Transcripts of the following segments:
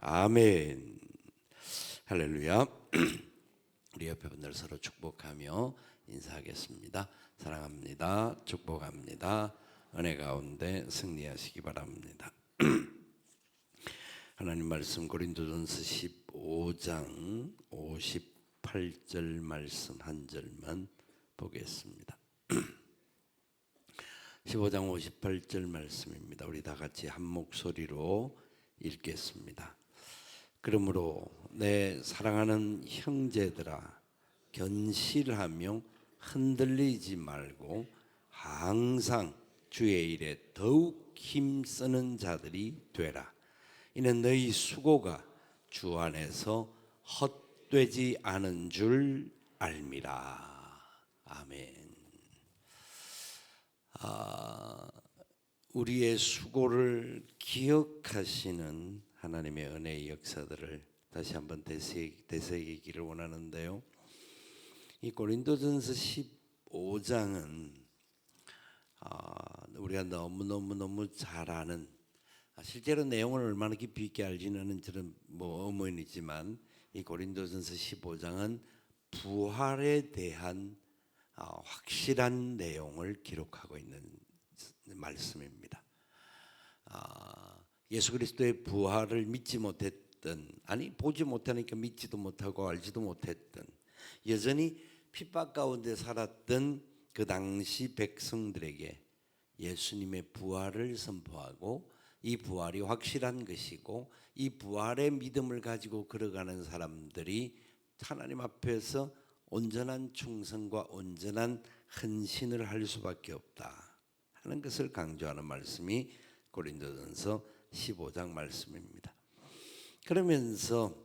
아멘. 할렐루야. 우리 옆에 분들 서로 축복하며 인사하겠습니다. 사랑합니다. 축복합니다. 은혜 가운데 승리하시기 바랍니다. 하나님 말씀 고린도전서 15장 58절 말씀 한 절만 보겠습니다. 15장 58절 말씀입니다. 우리 다 같이 한 목소리로 읽겠습니다. 그러므로 내 사랑하는 형제들아, 견실하며 흔들리지 말고 항상 주의 일에 더욱 힘쓰는 자들이 되라. 이는 너희 수고가 주 안에서 헛되지 않은 줄 알미라. 아멘. 우리의 수고를 기억하시는 하나님의 은혜의 역사들을 다시 한번 되새기기를 원하는데요. 이 고린도전서 15장은 우리가 너무 잘 아는, 실제로 내용을 얼마나 깊이 있게 알지는 저는 의문이지만, 이 고린도전서 15장은 부활에 대한 확실한 내용을 기록하고 있는 말씀입니다. 예수 그리스도의 부활을 믿지 못했던, 보지 못하니까 믿지도 못하고 알지도 못했던, 여전히 핍박 가운데 살았던 그 당시 백성들에게 예수님의 부활을 선포하고, 이 부활이 확실한 것이고, 이 부활의 믿음을 가지고 걸어가는 사람들이 하나님 앞에서 온전한 충성과 온전한 헌신을 할 수밖에 없다 하는 것을 강조하는 말씀이 고린도전서 15장 말씀입니다. 그러면서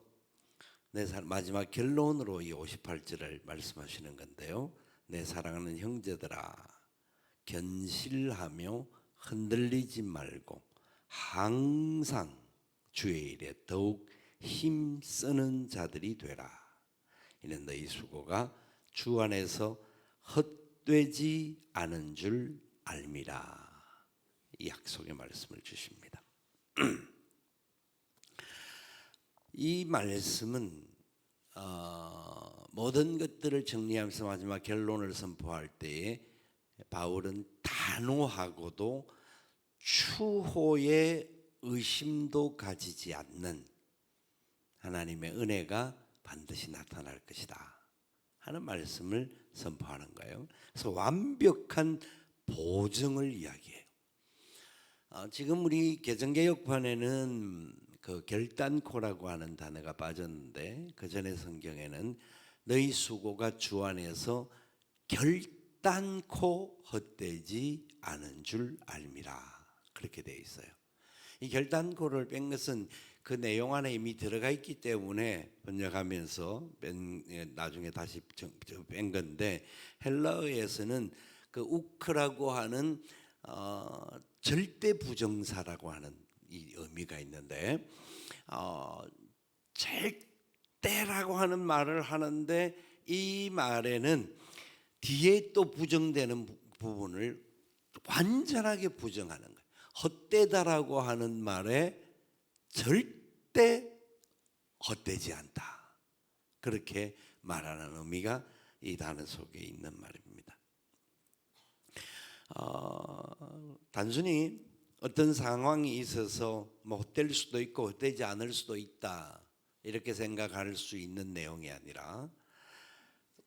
마지막 결론으로 이 58절을 말씀하시는 건데요. 내 사랑하는 형제들아, 견실하며 흔들리지 말고 항상 주의 일에 더욱 힘쓰는 자들이 되라. 이는 너희 수고가 주 안에서 헛되지 않은 줄 알미라. 이 약속의 말씀을 주십니다. 이 말씀은 모든 것들을 정리하면서 마지막 결론을 선포할 때에 바울은 단호하고도 추호의 의심도 가지지 않는 하나님의 은혜가 반드시 나타날 것이다 하는 말씀을 선포하는 거예요. 그래서 완벽한 보증을 이야기해요. 지금 우리 개정개혁판에는 그 결단코라고 하는 단어가 빠졌는데, 그 전에 성경에는 너희 수고가 주 안에서 결단코 헛되지 않은 줄 알미라, 그렇게 되어 있어요. 이 결단코를 뺀 것은 그 내용 안에 이미 들어가 있기 때문에 번역하면서 나중에 다시 뺀 건데, 헬라어에서는 그 우크라고 하는 절대 부정사라고 하는 이 의미가 있는데, 절대라고 하는 말을 하는데 이 말에는 뒤에 또 부정되는 부분을 완전하게 부정하는 거예요. 헛되다라고 하는 말에 절대 헛되지 않다, 그렇게 말하는 의미가 이 단어 속에 있는 말입니다. 단순히 어떤 상황이 있어서 헛될 수도 있고 헛되지 않을 수도 있다 이렇게 생각할 수 있는 내용이 아니라,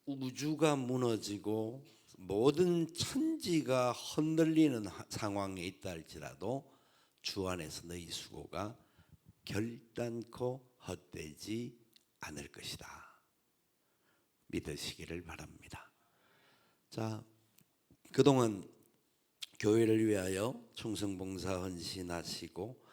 우주가 무너지고 모든 천지가 흔들리는 상황에 있다 할지라도 주 안에서 너희 수고가 결단코 헛되지 않을 것이다 믿으시기를 바랍니다. 자, 그동안 교회를 위하여 충성봉사 헌신하시고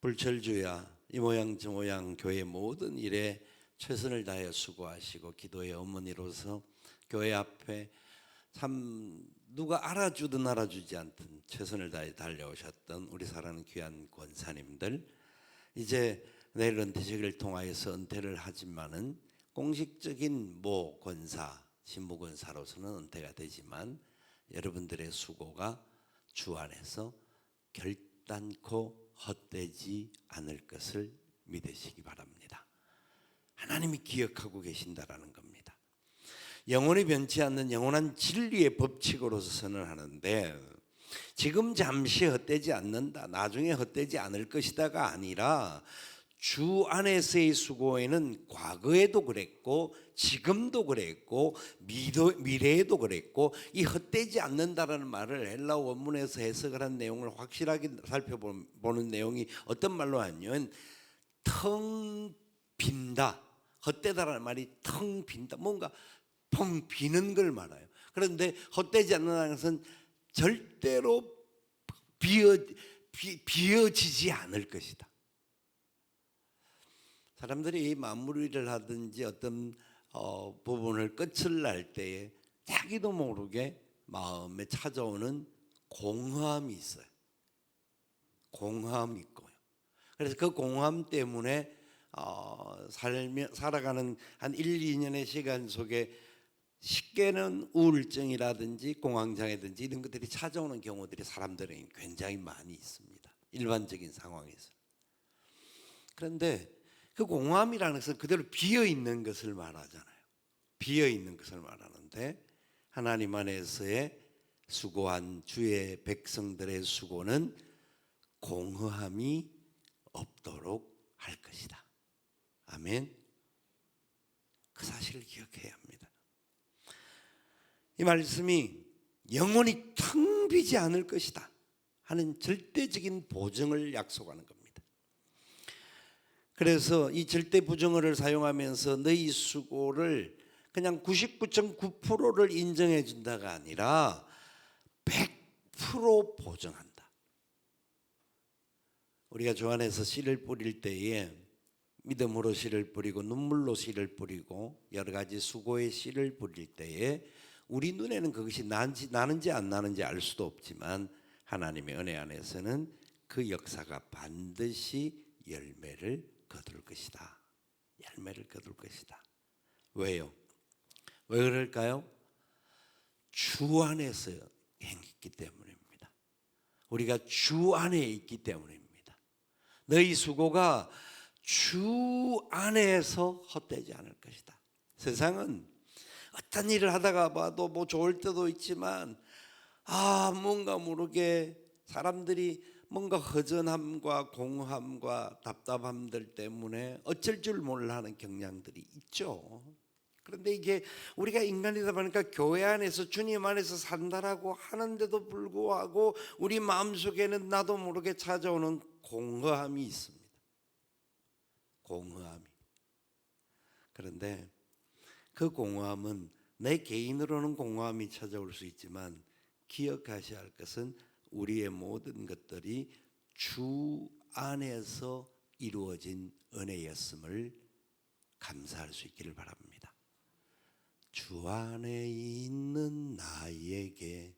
불철주야 이 모양 저 모양 교회 모든 일에 최선을 다해 수고하시고 기도의 어머니로서 교회 앞에 참 누가 알아주든 알아주지 않든 최선을 다해 달려오셨던 우리 사랑하는 귀한 권사님들, 이제 내일 은퇴식을 통하여서 은퇴를 하지만은 공식적인 권사, 신무권사로서는 은퇴가 되지만 여러분들의 수고가 주 안에서 결단코 헛되지 않을 것을 믿으시기 바랍니다. 하나님이 기억하고 계신다라는 겁니다. 영원히 변치 않는 영원한 진리의 법칙으로서 선언하는데, 지금 잠시 헛되지 않는다, 나중에 헛되지 않을 것이다가 아니라 주 안에서의 수고에는 과거에도 그랬고 지금도 그랬고 미래에도 그랬고, 이 헛되지 않는다라는 말을 헬라어 원문에서 해석을 한 내용을 확실하게 살펴보는 내용이 어떤 말로 하냐면 텅 빈다, 헛되다라는 말이 텅 빈다, 뭔가 텅 비는 걸 말해요. 그런데 헛되지 않는다는 것은 절대로 비어지지 않을 것이다. 사람들이 마무리를 하든지 어떤 부분을 끝을 날 때에 자기도 모르게 마음에 찾아오는 공허함이 있어요. 공허함이 있고요. 그래서 그 공허함 때문에 살아가는 한 1, 2년의 시간 속에 쉽게는 우울증이라든지 공황장애든지 이런 것들이 찾아오는 경우들이 사람들에게 굉장히 많이 있습니다. 일반적인 상황에서. 그런데 그 공허함이라는 것은 그대로 비어있는 것을 말하잖아요. 비어있는 것을 말하는데, 하나님 안에서의 수고한 주의 백성들의 수고는 공허함이 없도록 할 것이다. 아멘. 그 사실을 기억해야 합니다. 이 말씀이 영원히 텅 비지 않을 것이다 하는 절대적인 보증을 약속하는 겁니다. 그래서 이 절대 부정어를 사용하면서 너희 수고를 그냥 99.9%를 인정해 준다가 아니라 100% 보증한다. 우리가 주 안에서 씨를 뿌릴 때에 믿음으로 씨를 뿌리고 눈물로 씨를 뿌리고 여러 가지 수고의 씨를 뿌릴 때에 우리 눈에는 그것이 나는지 안 나는지 알 수도 없지만, 하나님의 은혜 안에서는 그 역사가 반드시 열매를 거둘 것이다. 열매를 거둘 것이다. 왜요? 왜 그럴까요? 주 안에서 행했기 때문입니다. 우리가 주 안에 있기 때문입니다. 너희 수고가 주 안에서 헛되지 않을 것이다. 세상은 어떤 일을 하다가 봐도 뭐 좋을 때도 있지만 뭔가 모르게 사람들이 뭔가 허전함과 공허함과 답답함들 때문에 어쩔 줄 몰라 하는 경향들이 있죠. 그런데 이게 우리가 인간이다 보니까 교회 안에서 주님 안에서 산다라고 하는데도 불구하고 우리 마음속에는 나도 모르게 찾아오는 공허함이 있습니다. 공허함이. 그런데 그 공허함은 내 개인으로는 공허함이 찾아올 수 있지만, 기억하셔야 할 것은 우리의 모든 것들이 주 안에서 이루어진 은혜였음을 감사할 수 있기를 바랍니다. 주 안에 있는 나에게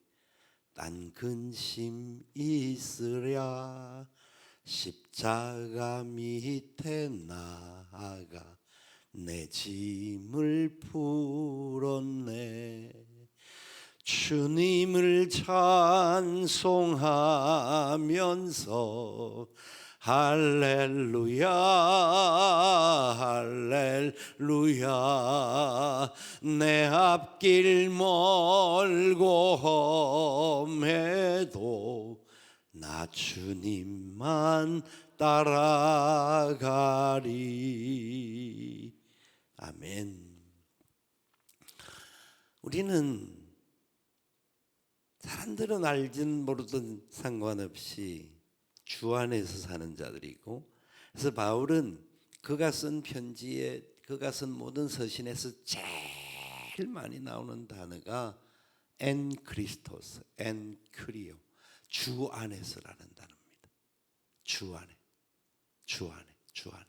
딴 근심 있으랴, 십자가 밑에 나아가 내 짐을 풀었네. 주님을 찬송하면서 할렐루야 할렐루야, 내 앞길 멀고 험해도 나 주님만 따라가리. 아멘. 우리는 사람들은 알든 모르든 상관없이 주 안에서 사는 자들이고, 그래서 바울은 그가 쓴 편지에, 그가 쓴 모든 서신에서 제일 많이 나오는 단어가 엔 크리스토스, 엔 크리오, 주 안에서라는 단어입니다. 주 안에, 주 안에, 주 안에.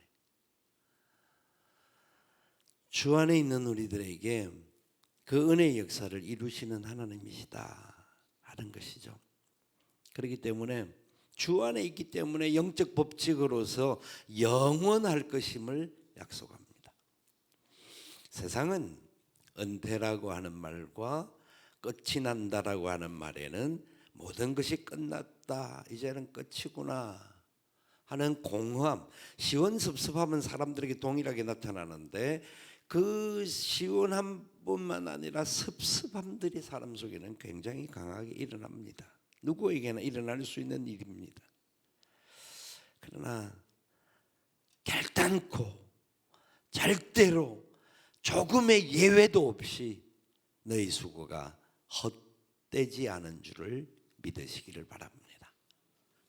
주 안에 있는 우리들에게 그 은혜의 역사를 이루시는 하나님이시다 하는 것이죠. 그렇기 때문에 주 안에 있기 때문에 영적 법칙으로서 영원할 것임을 약속합니다. 세상은 은퇴라고 하는 말과 끝이 난다라고 하는 말에는 모든 것이 끝났다, 이제는 끝이구나, 하는 공허함, 시원섭섭함은 사람들에게 동일하게 나타나는데 그 시원한 뿐만 아니라 섭섭함들이 사람 속에는 굉장히 강하게 일어납니다. 누구에게나 일어날 수 있는 일입니다. 그러나 결단코 절대로 조금의 예외도 없이 너희 수고가 헛되지 않은 줄을 믿으시기를 바랍니다.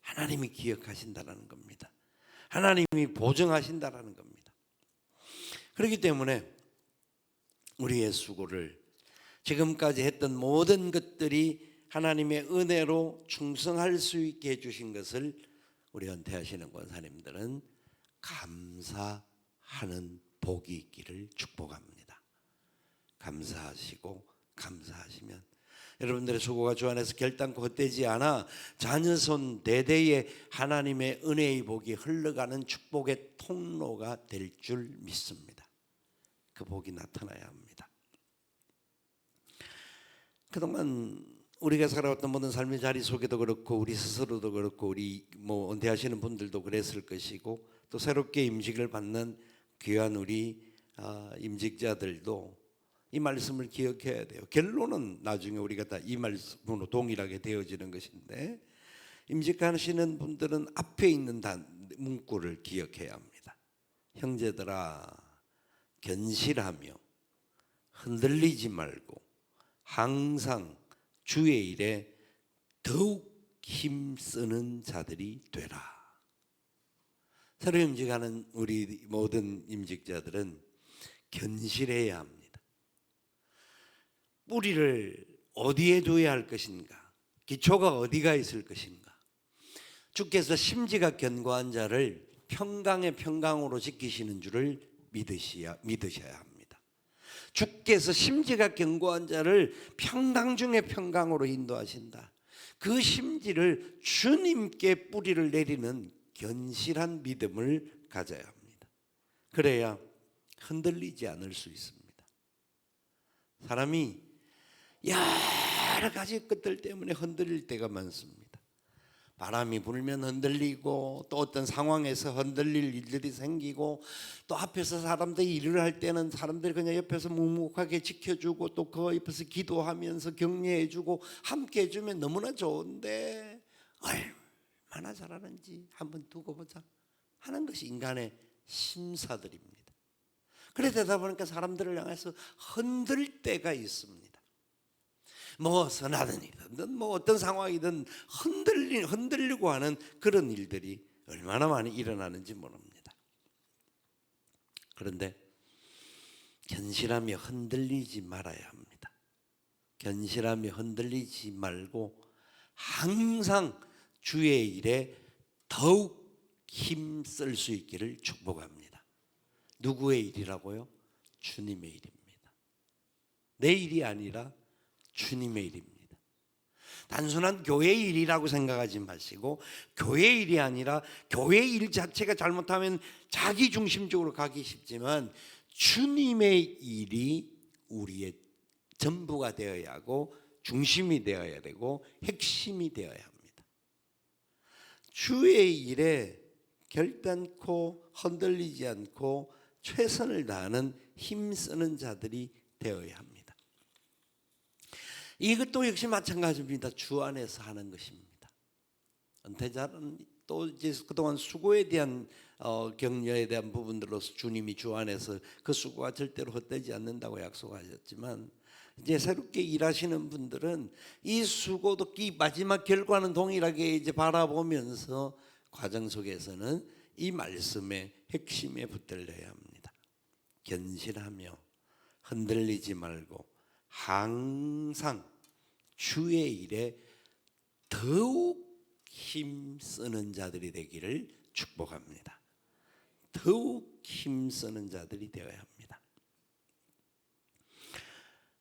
하나님이 기억하신다라는 겁니다. 하나님이 보증하신다라는 겁니다. 그렇기 때문에 우리의 수고를 지금까지 했던 모든 것들이 하나님의 은혜로 충성할 수 있게 해주신 것을 우리 은퇴하시는 권사님들은 감사하는 복이 있기를 축복합니다. 감사하시고 감사하시면 여러분들의 수고가 주 안에서 결단코 헛되지 않아 자녀손 대대에 하나님의 은혜의 복이 흘러가는 축복의 통로가 될 줄 믿습니다. 그 복이 나타나야 합니다. 그동안 우리가 살아왔던 모든 삶의 자리 속에도 그렇고 우리 스스로도 그렇고 우리 은퇴하시는 분들도 그랬을 것이고 또 새롭게 임직을 받는 귀한 우리 임직자들도 이 말씀을 기억해야 돼요. 결론은 나중에 우리가 다 이 말씀으로 동일하게 되어지는 것인데 임직하시는 분들은 앞에 있는 문구를 기억해야 합니다. 형제들아 견실하며 흔들리지 말고 항상 주의 일에 더욱 힘쓰는 자들이 되라. 새로 임직하는 우리 모든 임직자들은 견실해야 합니다. 뿌리를 어디에 둬야 할 것인가? 기초가 어디가 있을 것인가? 주께서 심지가 견고한 자를 평강의 평강으로 지키시는 줄을 믿으셔야 합니다. 주께서 심지가 견고한 자를 평강 중에 평강으로 인도하신다. 그 심지를 주님께 뿌리를 내리는 견실한 믿음을 가져야 합니다. 그래야 흔들리지 않을 수 있습니다. 사람이 여러 가지 것들 때문에 흔들릴 때가 많습니다. 바람이 불면 흔들리고 또 어떤 상황에서 흔들릴 일들이 생기고 또 앞에서 사람들이 일을 할 때는 사람들이 그냥 옆에서 묵묵하게 지켜주고 또 그 옆에서 기도하면서 격려해주고 함께 해주면 너무나 좋은데 얼마나 잘하는지 한번 두고 보자 하는 것이 인간의 심사들입니다. 그러다 보니까 사람들을 향해서 흔들 때가 있습니다. 선하든 일이든 어떤 상황이든 흔들리고 하는 그런 일들이 얼마나 많이 일어나는지 모릅니다. 그런데 견실하며 흔들리지 말아야 합니다. 견실하며 흔들리지 말고 항상 주의 일에 더욱 힘쓸 수 있기를 축복합니다. 누구의 일이라고요? 주님의 일입니다. 내 일이 아니라 주님의 일입니다. 단순한 교회의 일이라고 생각하지 마시고 교회의 일이 아니라 교회의 일 자체가 잘못하면 자기중심적으로 가기 쉽지만 주님의 일이 우리의 전부가 되어야 하고 중심이 되어야 되고 핵심이 되어야 합니다. 주의 일에 결단코 흔들리지 않고 최선을 다하는 힘쓰는 자들이 되어야 합니다. 이것도 역시 마찬가지입니다. 주 안에서 하는 것입니다. 은퇴자는 또 이제 그동안 수고에 대한 격려에 대한 부분들로서 주님이 주 안에서 그 수고가 절대로 헛되지 않는다고 약속하셨지만 이제 새롭게 일하시는 분들은 이 수고도 이 마지막 결과는 동일하게 이제 바라보면서 과정 속에서는 이 말씀의 핵심에 붙들려야 합니다. 견실하며 흔들리지 말고 항상 주의 일에 더욱 힘쓰는 자들이 되기를 축복합니다. 더욱 힘쓰는 자들이 되어야 합니다.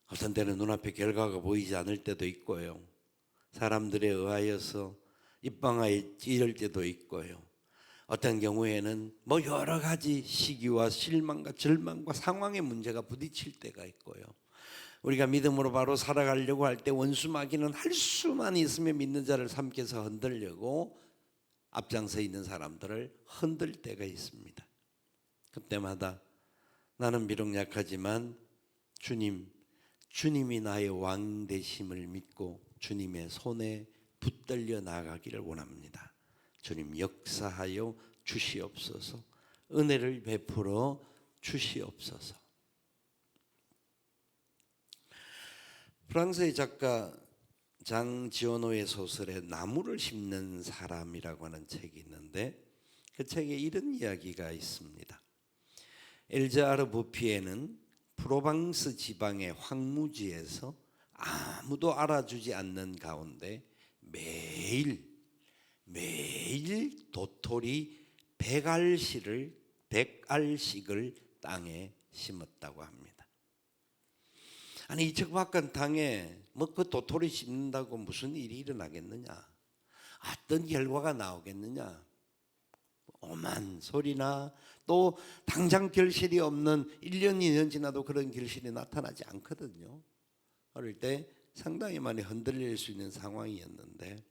어떤 때는 눈앞에 결과가 보이지 않을 때도 있고요. 사람들에 의하여서 입방아에 찌를 때도 있고요. 어떤 경우에는 여러 가지 시기와 실망과 절망과 상황의 문제가 부딪힐 때가 있고요. 우리가 믿음으로 바로 살아가려고 할 때 원수 마귀는 할 수만 있으면 믿는 자를 삼켜서 흔들려고 앞장서 있는 사람들을 흔들 때가 있습니다. 그때마다 나는 비록 약하지만 주님이 나의 왕 되심을 믿고 주님의 손에 붙들려 나가기를 원합니다. 주님 역사하여 주시옵소서. 은혜를 베풀어 주시옵소서. 프랑스의 작가 장지오노의 소설에 나무를 심는 사람이라고 하는 책이 있는데 그 책에 이런 이야기가 있습니다. 엘자르 부피에는 프로방스 지방의 황무지에서 아무도 알아주지 않는 가운데 매일 도토리 100알씩을 땅에 심었다고 합니다. 아니 이 척박한 땅에 뭐 그 도토리 심는다고 무슨 일이 일어나겠느냐? 어떤 결과가 나오겠느냐? 오만 소리나 또 당장 결실이 없는 1년 2년 지나도 그런 결실이 나타나지 않거든요. 어릴 때 상당히 많이 흔들릴 수 있는 상황이었는데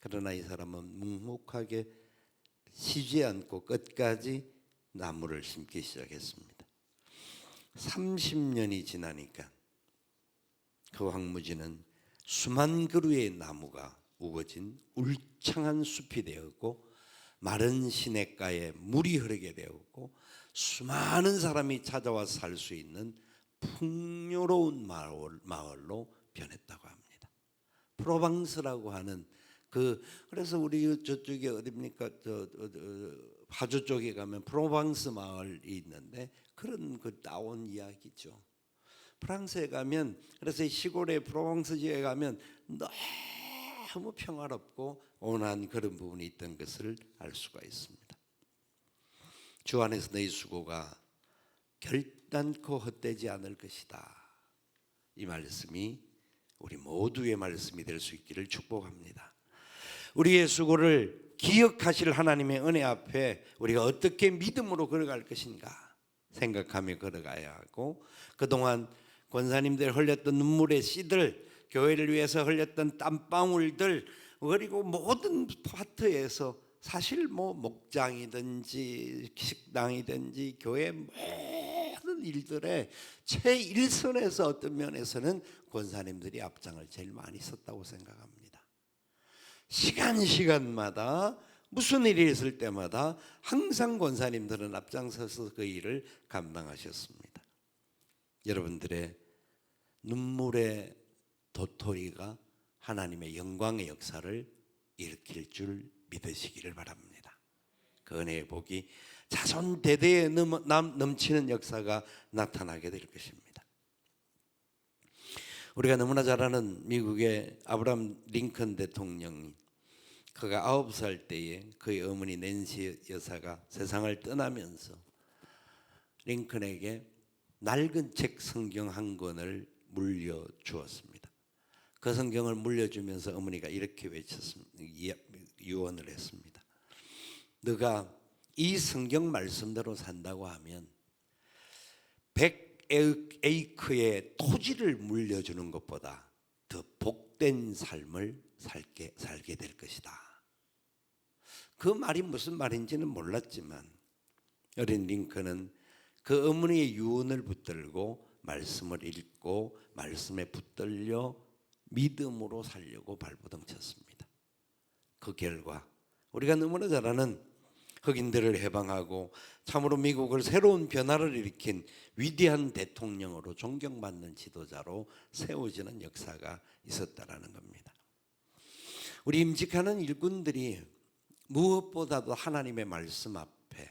그러나 이 사람은 묵묵하게 쉬지 않고 끝까지 나무를 심기 시작했습니다. 30년이 지나니까 그 황무지는 수만 그루의 나무가 우거진 울창한 숲이 되었고 마른 시냇가에 물이 흐르게 되었고 수많은 사람이 찾아와서 살 수 있는 풍요로운 마을로 변했다고 합니다. 프로방스라고 하는 그래서 우리 저쪽에 어디입니까? 파주 쪽에 가면 프로방스 마을이 있는데 그런 그 나온 이야기죠. 프랑스에 가면 그래서 시골의 프로방스 지역에 가면 너무 평화롭고 온화한 그런 부분이 있던 것을 알 수가 있습니다. 주 안에서 너희 수고가 결단코 헛되지 않을 것이다. 이 말씀이 우리 모두의 말씀이 될 수 있기를 축복합니다. 우리의 수고를 기억하실 하나님의 은혜 앞에 우리가 어떻게 믿음으로 걸어갈 것인가 생각하며 걸어가야 하고 그동안 권사님들 흘렸던 눈물의 씨들, 교회를 위해서 흘렸던 땀방울들 그리고 모든 파트에서 사실 뭐 목장이든지 식당이든지 교회 모든 일들에 최일선에서 어떤 면에서는 권사님들이 앞장을 제일 많이 썼다고 생각합니다. 시간마다 무슨 일이 있을 때마다 항상 권사님들은 앞장서서 그 일을 감당하셨습니다. 여러분들의 눈물의 도토리가 하나님의 영광의 역사를 일으킬 줄 믿으시기를 바랍니다. 그 은혜의 복이 자손 대대에 넘치는 역사가 나타나게 될 것입니다. 우리가 너무나 잘 아는 미국의 아브라함 링컨 대통령이 그가 9살 때에 그의 어머니 낸시 여사가 세상을 떠나면서 링컨에게 낡은 책 성경 한 권을 물려주었습니다. 그 성경을 물려주면서 어머니가 이렇게 외쳤습니다. 유언을 했습니다. 너가 이 성경 말씀대로 산다고 하면 100에이크의 토지를 물려주는 것보다 더 복된 삶을 살게 될 것이다. 그 말이 무슨 말인지는 몰랐지만 어린 링컨은 그 어머니의 유언을 붙들고 말씀을 읽고 말씀에 붙들려 믿음으로 살려고 발버둥쳤습니다. 그 결과 우리가 너무나 잘 아는 흑인들을 해방하고 참으로 미국을 새로운 변화를 일으킨 위대한 대통령으로 존경받는 지도자로 세워지는 역사가 있었다라는 겁니다. 우리 임직하는 일꾼들이 무엇보다도 하나님의 말씀 앞에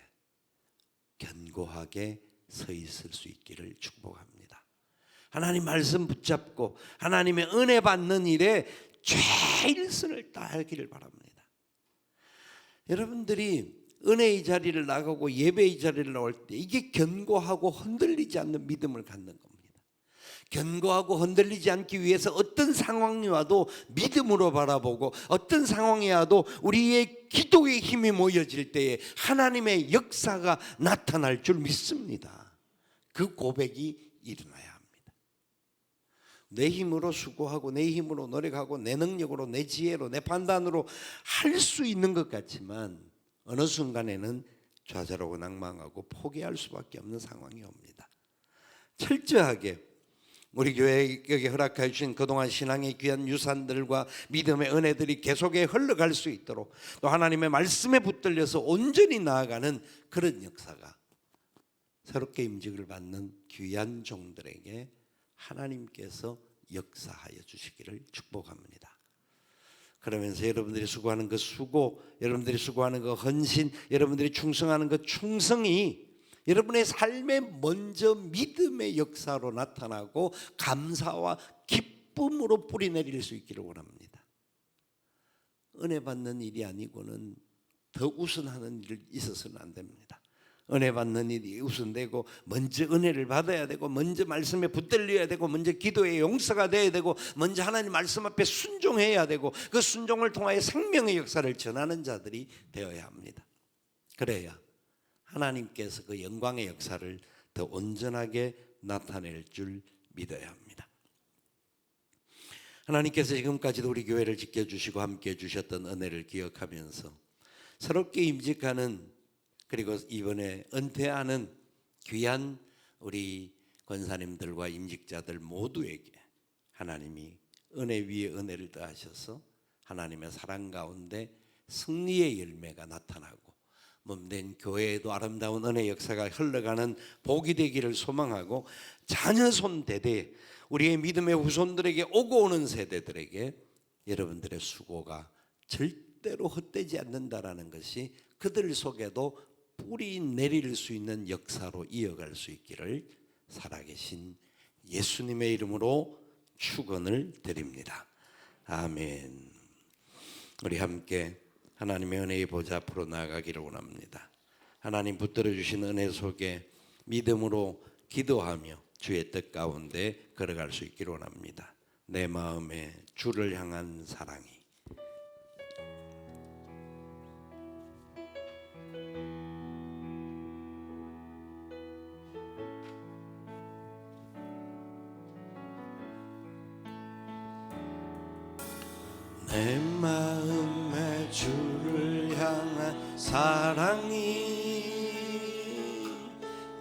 견고하게 서 있을 수 있기를 축복합니다. 하나님 말씀 붙잡고 하나님의 은혜 받는 일에 최일선을 다하기를 바랍니다. 여러분들이 은혜의 자리를 나가고 예배의 자리를 나올 때 이게 견고하고 흔들리지 않는 믿음을 갖는 겁니다. 견고하고 흔들리지 않기 위해서 어떤 상황이 와도 믿음으로 바라보고 어떤 상황이 와도 우리의 기도의 힘이 모여질 때에 하나님의 역사가 나타날 줄 믿습니다. 그 고백이 일어나야 합니다. 내 힘으로 수고하고 내 힘으로 노력하고 내 능력으로 내 지혜로 내 판단으로 할 수 있는 것 같지만 어느 순간에는 좌절하고 낭망하고 포기할 수밖에 없는 상황이 옵니다. 철저하게 우리 교회에게 허락해 주신 그동안 신앙의 귀한 유산들과 믿음의 은혜들이 계속해 흘러갈 수 있도록 또 하나님의 말씀에 붙들려서 온전히 나아가는 그런 역사가 새롭게 임직을 받는 귀한 종들에게 하나님께서 역사하여 주시기를 축복합니다. 그러면서 여러분들이 수고하는 그 수고, 여러분들이 수고하는 그 헌신, 여러분들이 충성하는 그 충성이 여러분의 삶에 먼저 믿음의 역사로 나타나고 감사와 기쁨으로 뿌리내릴 수 있기를 원합니다. 은혜 받는 일이 아니고는 더 우선하는 일이 있어서는 안 됩니다. 은혜 받는 일이 우선되고 먼저 은혜를 받아야 되고 먼저 말씀에 붙들려야 되고 먼저 기도의 용서가 돼야 되고 먼저 하나님 말씀 앞에 순종해야 되고 그 순종을 통하여 생명의 역사를 전하는 자들이 되어야 합니다. 그래야 하나님께서 그 영광의 역사를 더 온전하게 나타낼 줄 믿어야 합니다. 하나님께서 지금까지도 우리 교회를 지켜주시고 함께해 주셨던 은혜를 기억하면서 새롭게 임직하는 그리고 이번에 은퇴하는 귀한 우리 권사님들과 임직자들 모두에게 하나님이 은혜 위에 은혜를 더하셔서 하나님의 사랑 가운데 승리의 열매가 나타나고 몸된 교회에도 아름다운 은혜 역사가 흘러가는 복이 되기를 소망하고 자녀손 대대 우리의 믿음의 후손들에게 오고 오는 세대들에게 여러분들의 수고가 절대로 헛되지 않는다라는 것이 그들 속에도 뿌리 내릴 수 있는 역사로 이어갈 수 있기를 살아계신 예수님의 이름으로 축원을 드립니다. 아멘. 우리 함께 하나님의 은혜의 보좌 앞으로 나아가기를 원합니다. 하나님 붙들어 주신 은혜 속에 믿음으로 기도하며 주의 뜻 가운데 걸어갈 수 있기를 원합니다. 내 마음에 주를 향한 사랑이 내 마음에 주를 향한 사랑이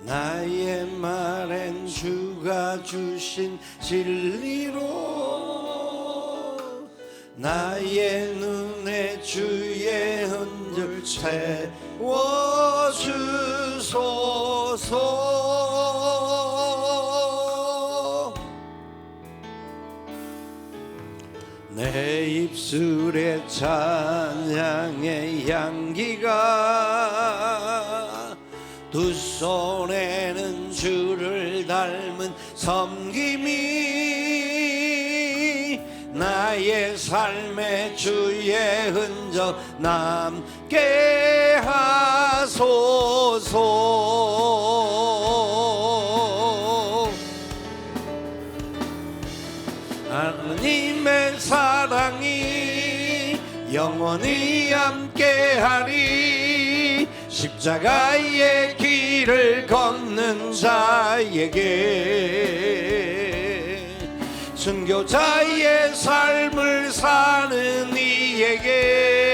나의 말엔 주가 주신 진리로 나의 눈에 주의 흔적 채워주소서. 내 입술에 찬양의 향기가 두 손에는 주를 닮은 섬김이 나의 삶에 주의 흔적 남게 하소서. 하나님의 사랑이 영원히 함께하리. 십자가의 길을 걷는 자에게 순교자의 삶을 사는 이에게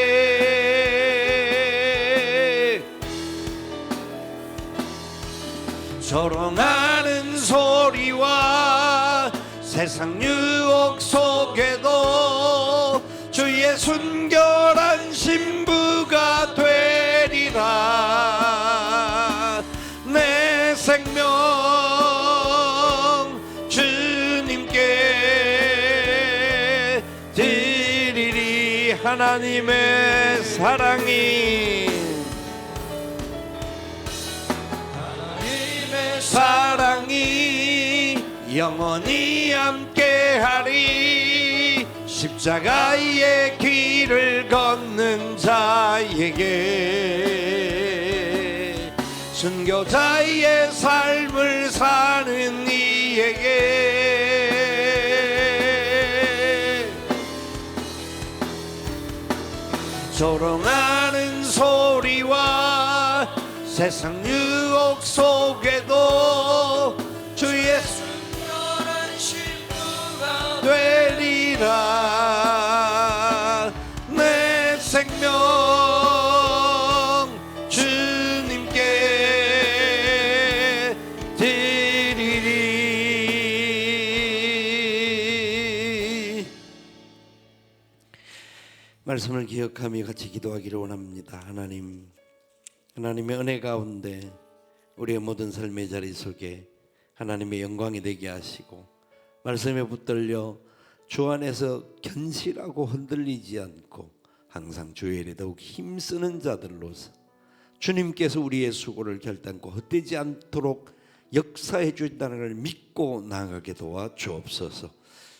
조롱하는 소리와 세상 유혹 속에도 주의 순결한 신부가 되리라. 내 생명 주님께 드리리. 하나님의 사랑이 영원히 함께하리. 십자가의 길을 걷는 자에게 순교자의 삶을 사는 이에게 조롱하는 소리와 세상 유혹 속에도 주의 순결한 신부가 말씀을 기억하며 같이 기도하기를 원합니다. 하나님의 은혜 가운데 우리의 모든 삶의 자리 속에 하나님의 영광이 되게 하시고, 말씀에 붙들려 주 안에서 견실하고 흔들리지 않고 항상 주의 일에 더욱 힘쓰는 자들로서 주님께서 우리의 수고를 결단코 헛되지 않도록 역사해 주신다는 걸 믿고 나아가게 도와 주옵소서.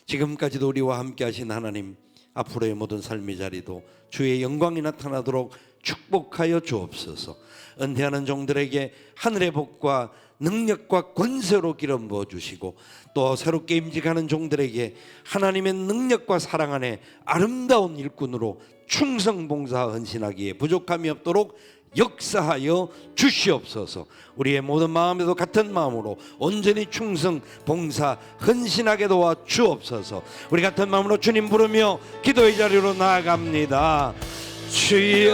지금까지도 우리와 함께 하신 하나님, 앞으로의 모든 삶의 자리도 주의 영광이 나타나도록 축복하여 주옵소서. 은혜하는 종들에게 하늘의 복과 능력과 권세로 기름 부어주시고, 또 새롭게 임직하는 종들에게 하나님의 능력과 사랑 안에 아름다운 일꾼으로 충성봉사 헌신하기에 부족함이 없도록 역사하여 주시옵소서. 우리의 모든 마음에도 같은 마음으로 온전히 충성 봉사 헌신하게 도와 주옵소서. 우리 같은 마음으로 주님 부르며 기도의 자리로 나아갑니다. 주여,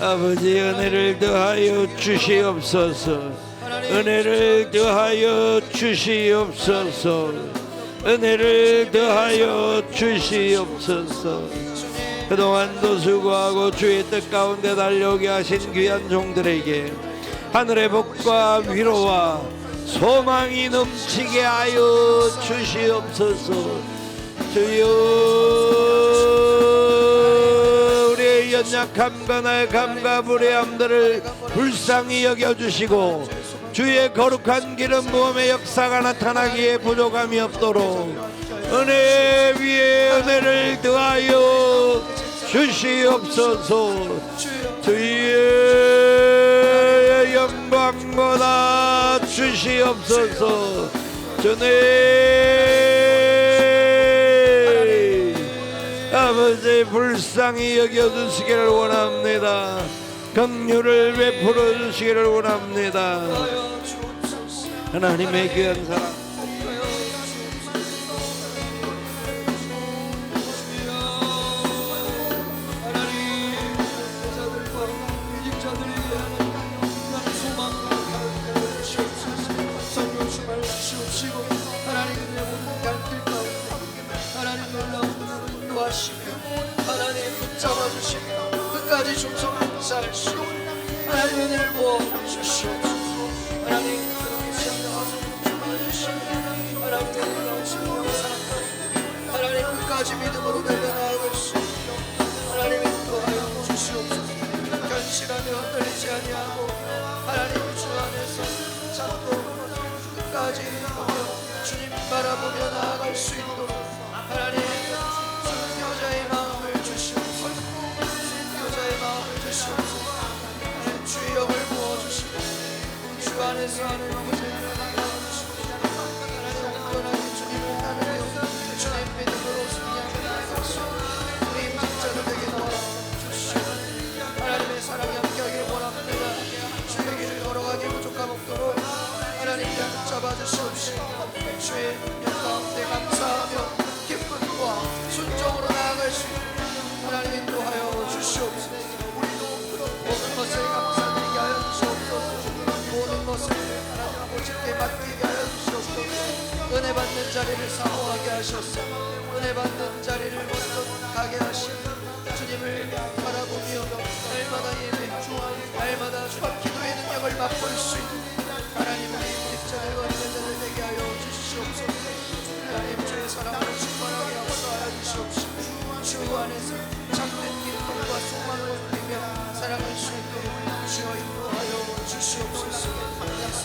아버지 은혜를 더하여 주시옵소서. 은혜를 더하여 주시옵소서. 은혜를 더하여 주시옵소서. 그동안도 수고하고 주의 뜻 가운데 달려오게 하신 귀한 종들에게 하늘의 복과 위로와 소망이 넘치게 하여 주시옵소서. 주여, 우리의 연약함과 나약함과 불의함들을 불쌍히 여겨주시고 주의 거룩한 기름 부음의 역사가 나타나기에 부족함이 없도록 은혜 위에 은혜를 더하여 주시옵소서. 주의 영광보다 주시옵소서. 주님, 아버지 불쌍히 여겨주시기를 원합니다. 긍휼을 베풀어 주시기를 원합니다. 하나님의 귀한 사랑, 하나님 붙잡아주시며 끝까지 충성봉사할 수 있는 하나님 은혜를 부어주시옵소서. 하나님 그렇게 생명하고 붙잡아주시며 하나님 놀라우신 영사랑과 하나님 끝까지 믿음으로 달려나갈 수 있도록 하나님 인도하여 주시옵소서. 견실하며 흔들리지 아니하고 하나님 주 안에서 잡고 끝까지 주님 바라보며 나아갈 수 있도록 하나님 여자의 마음을 주시옵소서. 여자의 마음을 주시옵소서. 주의 영을 부어주시고 주 안에서 하는 구제를 나가주시고 하나님 온전하게 주님을 따르며 주님 믿음으로 승리하며 나아갈 수 있는 우리 임직자들 되게 도와주시옵소서. 하나님의 사랑이 함께하기를 원합니다. 주의 길을 걸어가기 부족함 없도록 하나님 붙잡아주시옵시고 주의 능력 가운데 감사하며 기쁨과 순종으로 나아갈 수 있는 하나님 인도하여 주시옵소서. 모든 것을 감사드리게 하여 주시옵소서. 모든 것을 하나님 아버지께 맡기게 하여 주시옵소서. 은혜 받는 자리를 사모하게 하셔서 은혜 받는 자리를 먼저 가게 하시고 주님을 바라보며 날마다 예배하고 날마다 주님 기도의 능력을 맛볼 수 있는 하나님 우리 임직자들과 인자들 되게 하여 주시옵소서. 하나님 주의 사랑을 충만하게 역사하여 주시옵소서. 주 안에서 참된 기쁨과 소망을 누리며 살아갈 수 있도록 주여 인도하여 주시옵소서.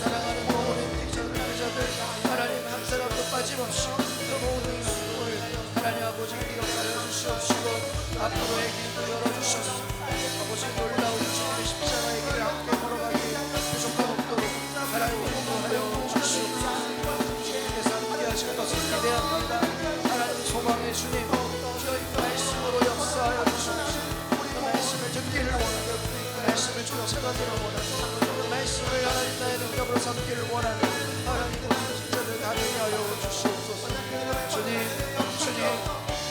사랑하는 모든 임직자들 하나님 한 사람도 빠짐없이 그 모든 수고를 하나님 아버지 기억하여 주시옵시고 앞으로의 길도 열어주셔서 아버지 놀라운 주님의 십자가의 길을 함께 걸어가기 부족함 없도록 하나님 인도하여 주시옵소서. 주님께서 함께 하실 것을 기대합니다. 하나님 소망의 주님, 저희 말씀으로 역사하여 주시옵소서. 그 말씀을 듣기를 원하고 그 말씀을 쫓아가기를 원하고 그 말씀을 하나님 나의 능력으로 삼기를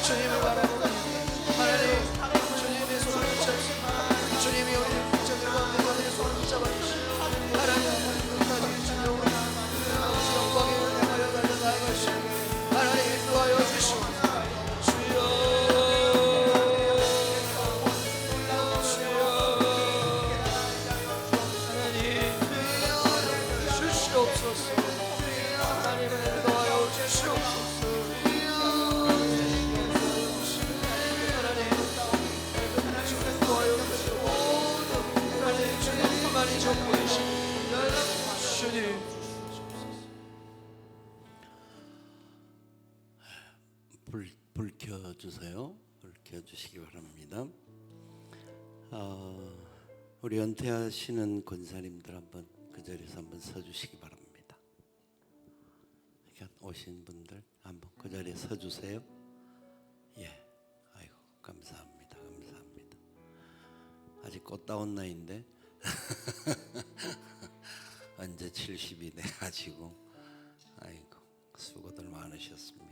주님을 바라보고 하나님 주님의 손을 붙잡으시고 주님이 우리를 붙잡을 가운데 우리의 손을 붙잡아 주시고 하나님 끝까지 주님으로 아버지 영광의 은혜 하여 달려나갈 수 있게 하나님 인도하여 주시고 주여 하나님 주시옵소서 하나님을 인도하여 주시옵소서 하나님 인도하여 주시고 하나님 주님만이 전부이십니다 주님 불 켜주세요. 불 켜주시기 바랍니다. 우리 은퇴하시는 권사님들 한번 그 자리에서 한번 서주시기 바랍니다. 이렇게 오신 분들 한번 그 자리에 서주세요. 예, 아이고 감사합니다. 감사합니다. 아직 꽃다운 나이인데 언제 70이 돼가지고 아이고 수고들 많으셨습니다.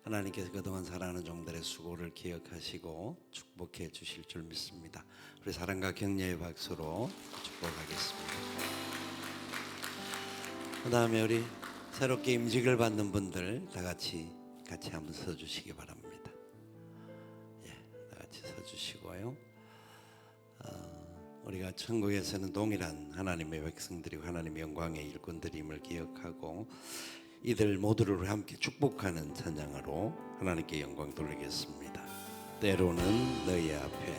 하나님께서 그동안 사랑하는 종들의 수고를 기억하시고 축복해 주실 줄 믿습니다. 우리 사랑과 격려의 박수로 축복하겠습니다. 그 다음에 우리 새롭게 임직을 받는 분들 다 같이 한번 서주시기 바랍니다. 예, 다 같이 서주시고요. 우리가 천국에서는 동일한 하나님의 백성들이고 하나님의 영광의 일꾼들임을 기억하고 이들 모두를 함께 축복하는 찬양으로 하나님께 영광 돌리겠습니다. 때로는 너희 앞에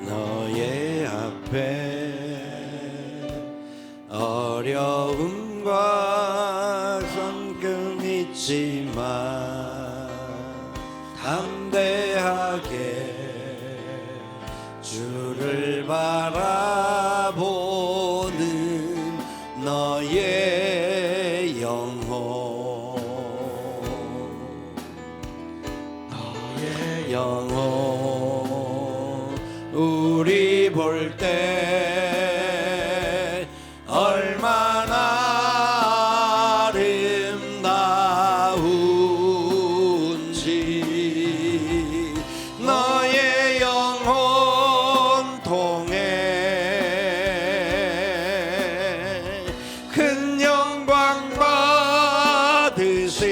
너의 앞에 어려움과 성금 있지만 담대하게 주를 바라보는 너의 영혼 우리 볼 때 얼마나 아름다운지 너의 영혼 통해 큰 영광 받으시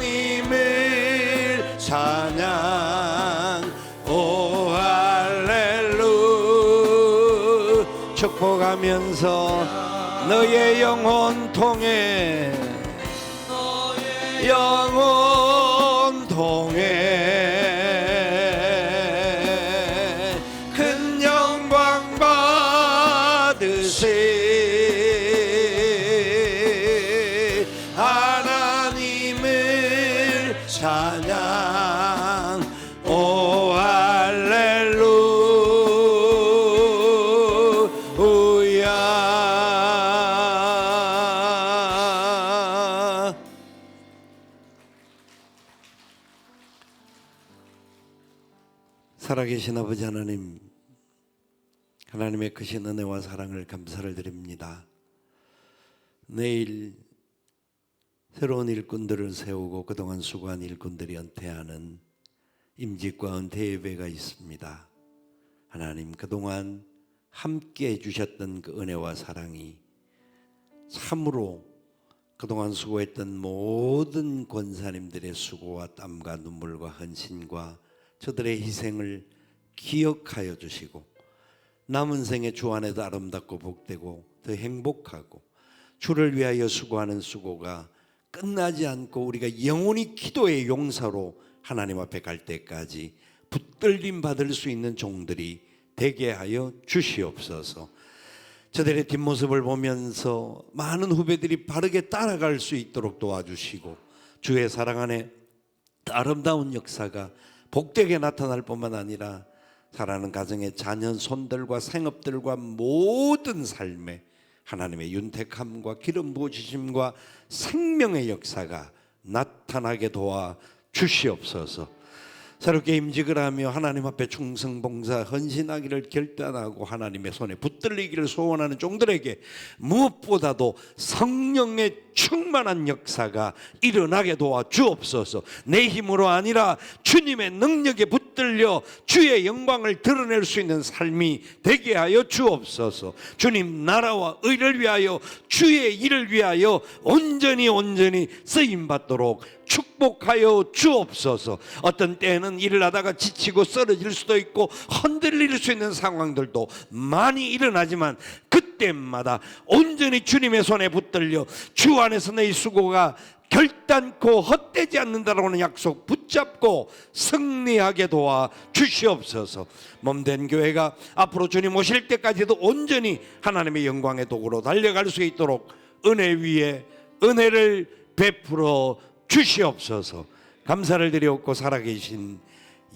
하나님을 찬양 오 할렐루 축복하면서 너의 영혼 통해 영혼 통해 큰 영광 받으시 하나님을 찬양 오 할렐루야. 살아계신 아버지 하나님, 하나님의 크신 은혜와 사랑을 감사를 드립니다. 내일 새로운 일꾼들을 세우고 그동안 수고한 일꾼들이 은퇴하는 임직과 은퇴 예배가 있습니다. 하나님, 그동안 함께 해주셨던 그 은혜와 사랑이 참으로 그동안 수고했던 모든 권사님들의 수고와 땀과 눈물과 헌신과 저들의 희생을 기억하여 주시고 남은 생에 주 안에도 아름답고 복되고 더 행복하고 주를 위하여 수고하는 수고가 끝나지 않고 우리가 영원히 기도의 용사로 하나님 앞에 갈 때까지 붙들림 받을 수 있는 종들이 되게 하여 주시옵소서. 저들의 뒷모습을 보면서 많은 후배들이 바르게 따라갈 수 있도록 도와주시고 주의 사랑 안에 아름다운 역사가 복되게 나타날 뿐만 아니라 사랑하는 가정의 자녀, 손들과 생업들과 모든 삶에 하나님의 윤택함과 기름 부으심과 생명의 역사가 나타나게 도와 주시옵소서. 새롭게 임직을 하며 하나님 앞에 충성봉사 헌신하기를 결단하고 하나님의 손에 붙들리기를 소원하는 종들에게 무엇보다도 성령의 충만한 역사가 일어나게 도와 주옵소서. 내 힘으로 아니라 주님의 능력에 붙들려 주의 영광을 드러낼 수 있는 삶이 되게 하여 주옵소서. 주님 나라와 의를 위하여 주의 일을 위하여 온전히 쓰임받도록 축복하여 주옵소서. 어떤 때에는 일을 하다가 지치고 쓰러질 수도 있고 흔들릴 수 있는 상황들도 많이 일어나지만 그때마다 온전히 주님의 손에 붙들려 주 안에서 내 수고가 결단코 헛되지 않는다라는 약속 붙잡고 승리하게 도와 주시옵소서. 몸된 교회가 앞으로 주님 오실 때까지도 온전히 하나님의 영광의 도구로 달려갈 수 있도록 은혜 위에 은혜를 베풀어 주시옵소서. 감사를 드리옵고 살아계신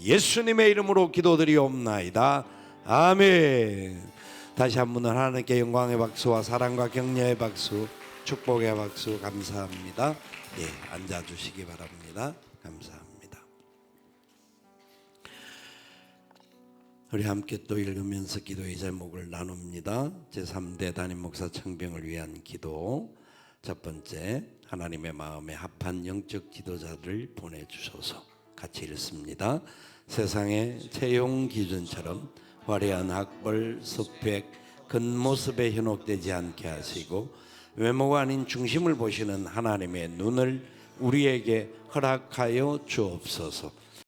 예수님의 이름으로 기도드리옵나이다. 아멘. 다시 한 번 하나님께 영광의 박수와 사랑과 격려의 박수, 축복의 박수 감사합니다. 예, 앉아주시기 바랍니다. 감사합니다. 우리 함께 또 읽으면서 기도의 제목을 나눕니다. 제3대 담임 목사 청병을 위한 기도. 첫 번째, 하나님의 마음에 합한 영적 지도자를 보내주소서. 같이 읽습니다. 세상의 채용 기준처럼 화려한 학벌, 스펙, 겉모습에 현혹되지 않게 하시고 외모가 아닌 중심을 보시는 하나님의 눈을 우리에게 허락하여 주옵소서.